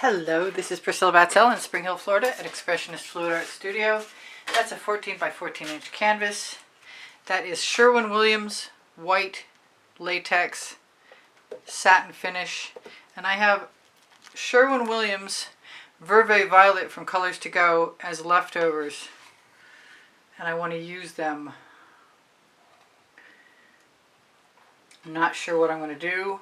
Hello, this is Priscilla Batzell in Spring Hill, Florida at Expressionist Fluid Art Studio. That's a 14 by 14 inch canvas. That is Sherwin Williams white latex satin finish. And I have Sherwin Williams Verve Violet from Colors-to-Go as leftovers. And I want to use them. I'm not sure what I'm going to do,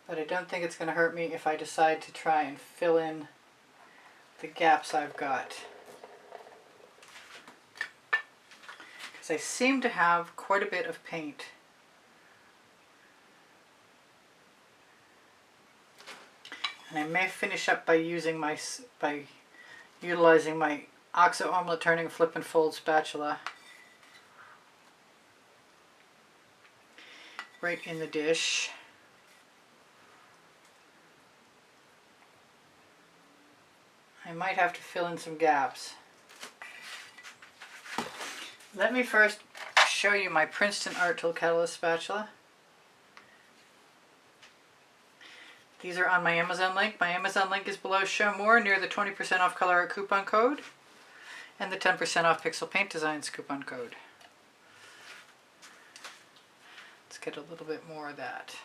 but I don't think it's going to hurt me if I decide to try and fill in the gaps I've got. Because I seem to have quite a bit of paint. And I may finish up by utilizing my Oxo Omelette Turning Flip and Fold spatula right in the dish. I might have to fill in some gaps. Let me first show you my Princeton Art Tool Catalyst spatula. These are on my Amazon link. My Amazon link is below. Show more near the 20% off Colourarte coupon code and the 10% off Pixel Paint Designs coupon code. Let's get a little bit more of that.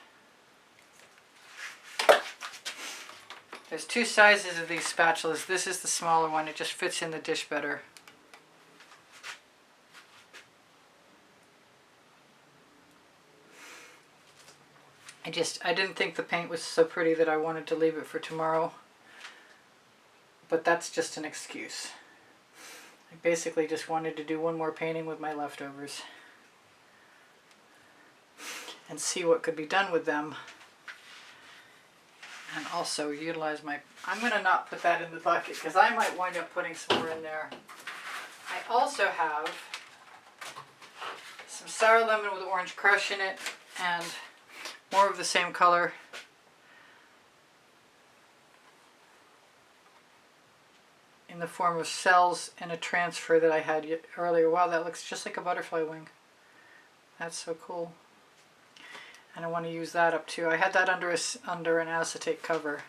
There's two sizes of these spatulas. This is the smaller one. It just fits in the dish better. I didn't think the paint was so pretty that I wanted to leave it for tomorrow. But that's just an excuse. I basically just wanted to do one more painting with my leftovers and see what could be done with them. And also utilize my... I'm going to not put that in the bucket because I might wind up putting some more in there. I also have some sour lemon with orange crush in it and more of the same color. In the form of cells and a transfer that I had earlier. Wow, that looks just like a butterfly wing. That's so cool. And I want to use that up too. I had that under an acetate cover.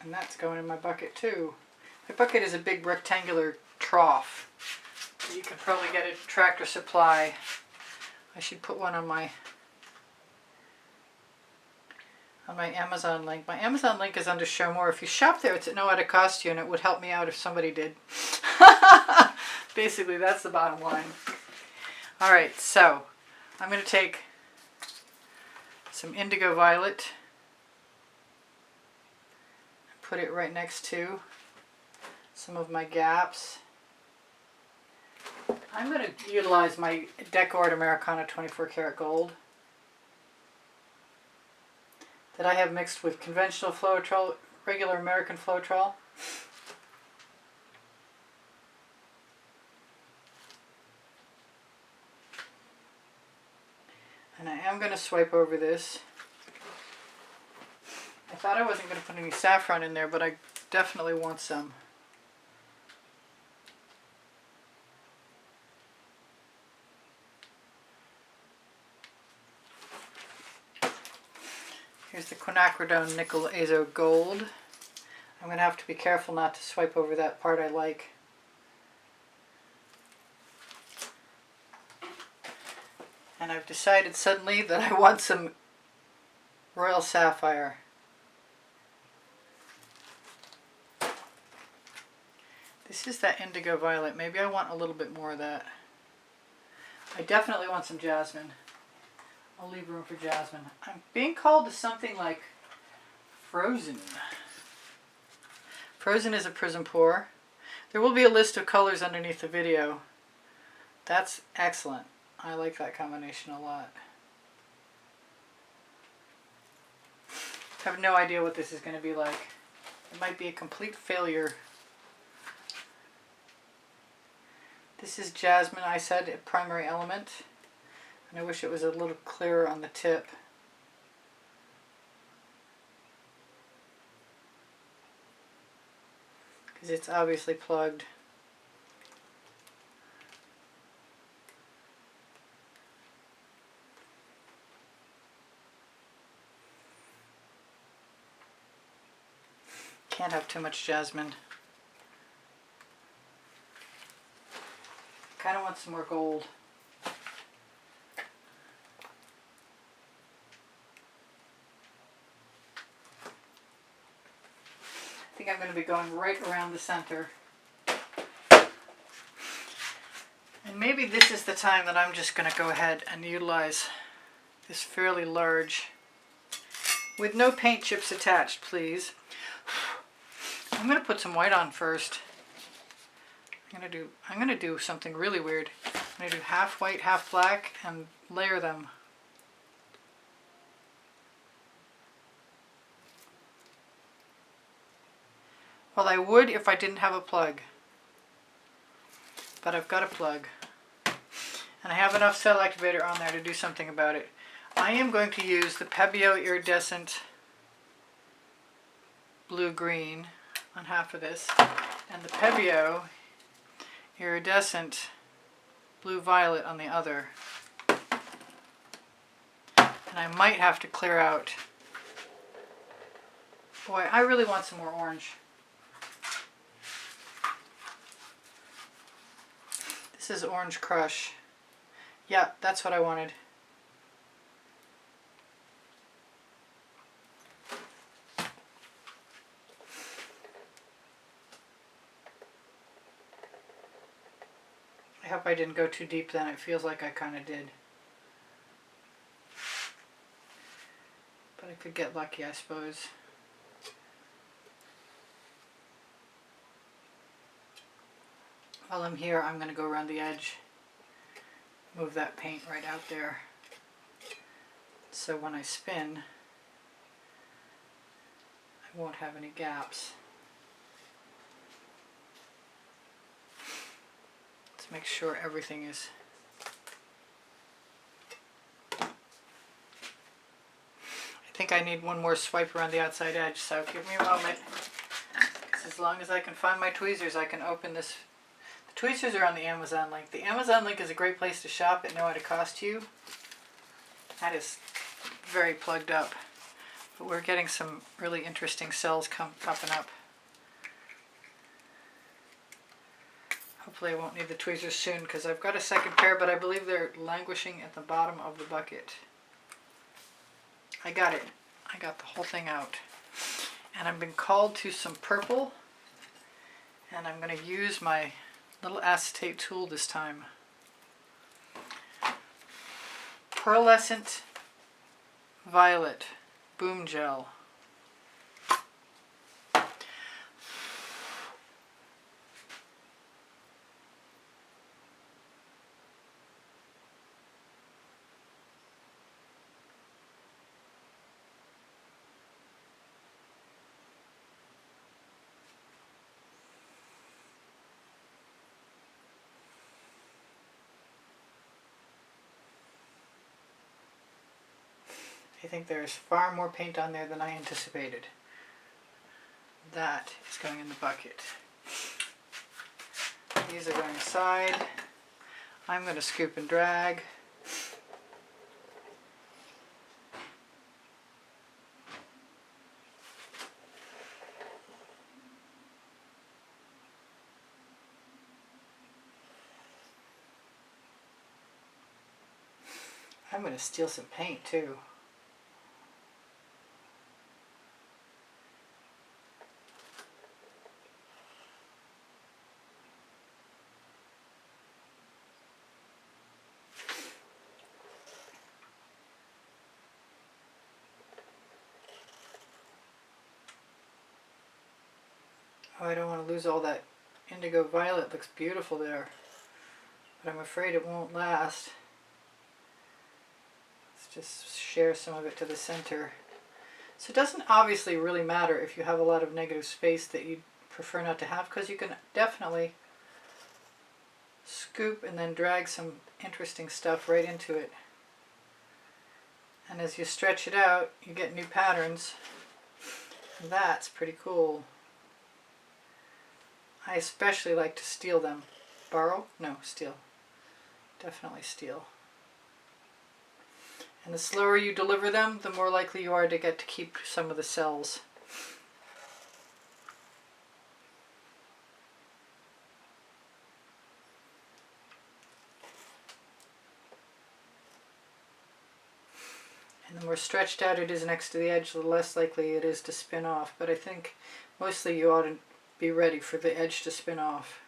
And that's going in my bucket too. My bucket is a big rectangular trough. You can probably get a Tractor Supply. I should put one on my Amazon link. My Amazon link is under Show More. If you shop there, it's at no added cost to you, and it would help me out if somebody did. Basically, that's the bottom line. Alright, so I'm going to take some indigo violet and put it right next to some of my gaps. I'm going to utilize my Decor Americana 24 karat gold that I have mixed with conventional Floetrol, regular American Floetrol. And I am going to swipe over this. I thought I wasn't going to put any saffron in there, but I definitely want some. Here's the Quinacridone Nickel Azo Gold. I'm going to have to be careful not to swipe over that part I like. And I've decided suddenly that I want some Royal Sapphire. This is that indigo violet. Maybe I want a little bit more of that. I definitely want some jasmine. I'll leave room for jasmine. I'm being called to something like Frozen. Frozen is a Prizm pour. There will be a list of colors underneath the video. That's excellent. I like that combination a lot. I have no idea what this is going to be like. It might be a complete failure. This is jasmine, I said, a primary element. And I wish it was a little clearer on the tip. because it's obviously plugged. Can't have too much jasmine. Kind of want some more gold. I think I'm going to be going right around the center. And maybe this is the time that I'm just going to go ahead and utilize this fairly large, with no paint chips attached, please. I'm going to put some white on first. I'm going to do something really weird. I'm going to do half white, half black, and layer them. Well, I would if I didn't have a plug, but I've got a plug. And I have enough cell activator on there to do something about it. I am going to use the Pebeo Iridescent blue-green on half of this, and the Pebeo Iridescent blue-violet on the other. And I might have to clear out. Boy, I really want some more orange. This is Orange Crush. Yeah, that's what I wanted. I hope I didn't go too deep then. It feels like I kind of did. But I could get lucky, I suppose. While I'm here, I'm going to go around the edge. Move that paint right out there. So when I spin, I won't have any gaps. Let's make sure everything is. I think I need one more swipe around the outside edge, so give me a moment. Because as long as I can find my tweezers, I can open this. The tweezers are on the Amazon link. The Amazon link is a great place to shop at no added cost to you. That is very plugged up. But we're getting some really interesting cells popping up. Hopefully I won't need the tweezers soon because I've got a second pair, but I believe they're languishing at the bottom of the bucket. I got it. I got the whole thing out. And I've been called to some purple. And I'm going to use my little acetate tool this time. Pearlescent Violet Boomgel. I think there's far more paint on there than I anticipated. That is going in the bucket. These are going aside. I'm going to scoop and drag. I'm going to steal some paint too. Oh, I don't want to lose all that indigo violet. Looks beautiful there. But I'm afraid it won't last. Let's just share some of it to the center. So it doesn't obviously really matter if you have a lot of negative space that you prefer not to have, because you can definitely scoop and then drag some interesting stuff right into it. And as you stretch it out, you get new patterns. That's pretty cool. I especially like to steal them. Borrow? No, steal. Definitely steal. And the slower you deliver them, the more likely you are to get to keep some of the cells. And the more stretched out it is next to the edge, the less likely it is to spin off. But I think mostly you ought to be ready for the edge to spin off.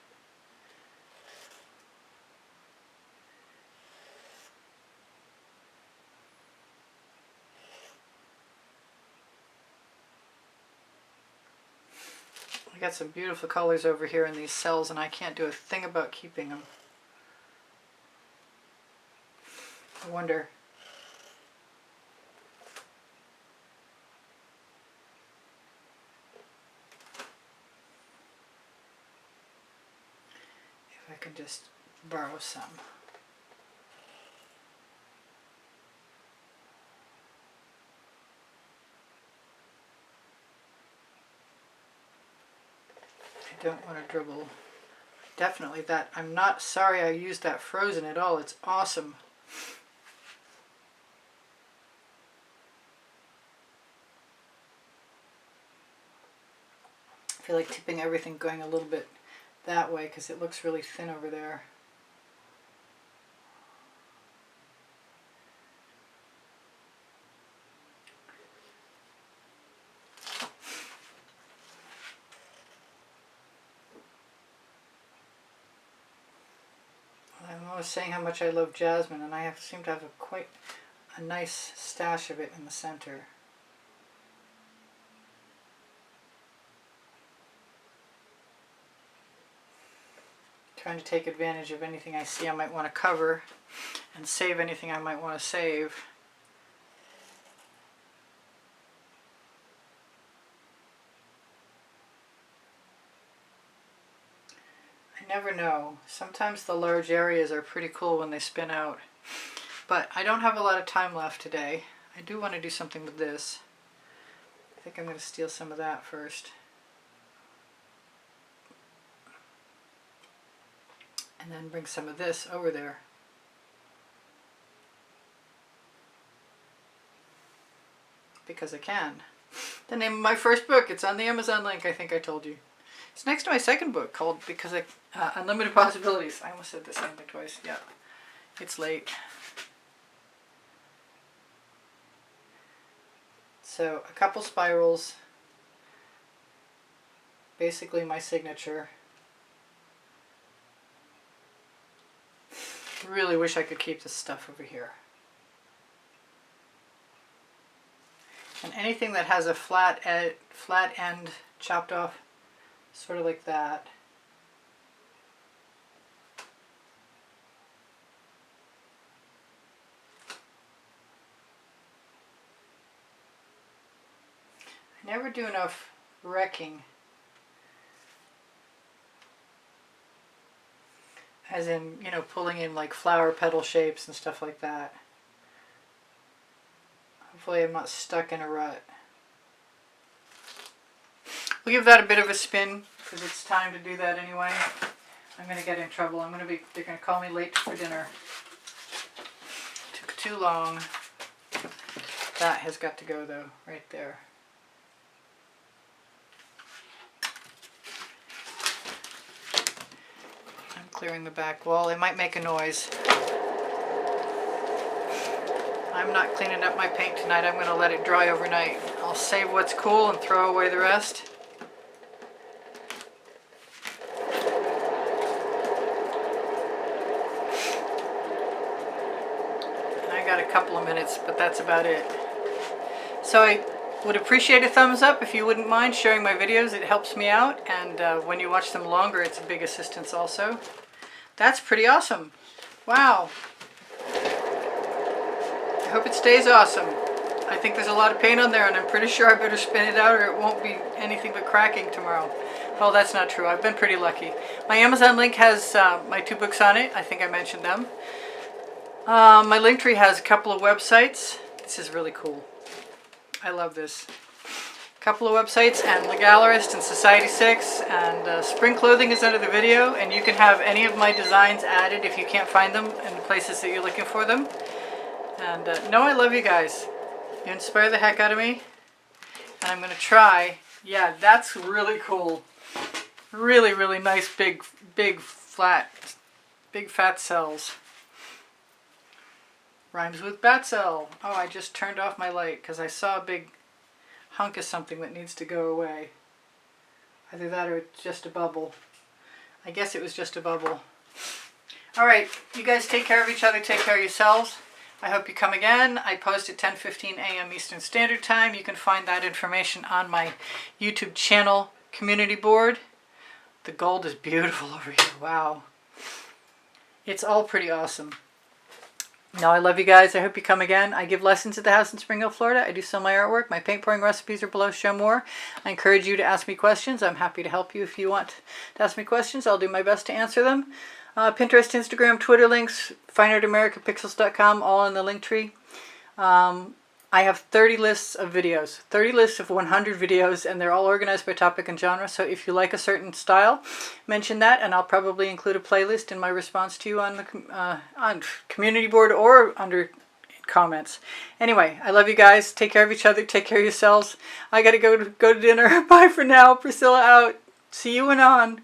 I got some beautiful colors over here in these cells, and I can't do a thing about keeping them. I wonder. If I can just borrow some. I don't want to dribble. Definitely that. I'm not sorry I used that Frozen at all. It's awesome. I feel like tipping everything going a little bit that way because it looks really thin over there. I'm always saying how much I love jasmine, and I seem to have quite a nice stash of it in the center. Trying to take advantage of anything I see I might want to cover and save anything I might want to save. I never know. Sometimes the large areas are pretty cool when they spin out. But I don't have a lot of time left today. I do want to do something with this. I think I'm going to steal some of that first. And then bring some of this over there. Because I can. The name of my first book, it's on the Amazon link, I think I told you. It's next to my second book called Unlimited Possibilities. I almost said the same thing twice. Yeah, it's late. So a couple spirals. Basically my signature. Really wish I could keep this stuff over here. And anything that has a flat end chopped off, sort of like that. I never do enough wrecking. As in, you know, pulling in like flower petal shapes and stuff like that. Hopefully I'm not stuck in a rut. We'll give that a bit of a spin because it's time to do that anyway. I'm going to get in trouble. They're going to call me late for dinner. Took too long. That has got to go though, right there. I'm clearing the back wall. It might make a noise. I'm not cleaning up my paint tonight. I'm going to let it dry overnight. I'll save what's cool and throw away the rest. I got a couple of minutes, but that's about it. So I would appreciate a thumbs up if you wouldn't mind sharing my videos. It helps me out, and when you watch them longer, it's a big assistance also. That's pretty awesome. Wow. I hope it stays awesome. I think there's a lot of paint on there, and I'm pretty sure I better spin it out or it won't be anything but cracking tomorrow. Well, that's not true. I've been pretty lucky. My Amazon link has my 2 books on it. I think I mentioned them. My Linktree has a couple of websites. This is really cool. I love this. couple of websites, and Legalerist and Society6, and Spring Clothing is under the video, and you can have any of my designs added if you can't find them in the places that you're looking for them. And no, I love you guys. You inspire the heck out of me. And I'm going to try. Yeah, that's really cool. Really, really nice big fat cells. Rhymes with Batzell. Oh, I just turned off my light because I saw a big hunk of something that needs to go away. Either that or it's just a bubble. I guess it was just a bubble. Alright, you guys take care of each other, take care of yourselves. I hope you come again. I post at 10:15 a.m. Eastern Standard Time. You can find that information on my YouTube channel community board. The gold is beautiful over here. Wow. It's all pretty awesome. No, I love you guys. I hope you come again. I give lessons at the house in Spring Hill, Florida. I do sell my artwork. My paint pouring recipes are below. Show more. I encourage you to ask me questions. I'm happy to help you if you want to ask me questions. I'll do my best to answer them. Pinterest, Instagram, Twitter links, fineartamericapixels.com, all in the link tree. I have 30 lists of videos, 30 lists of 100 videos, and they're all organized by topic and genre. So if you like a certain style, mention that, and I'll probably include a playlist in my response to you on the on community board or under comments. Anyway, I love you guys. Take care of each other. Take care of yourselves. I gotta go to dinner. Bye for now. Priscilla out. See you and on.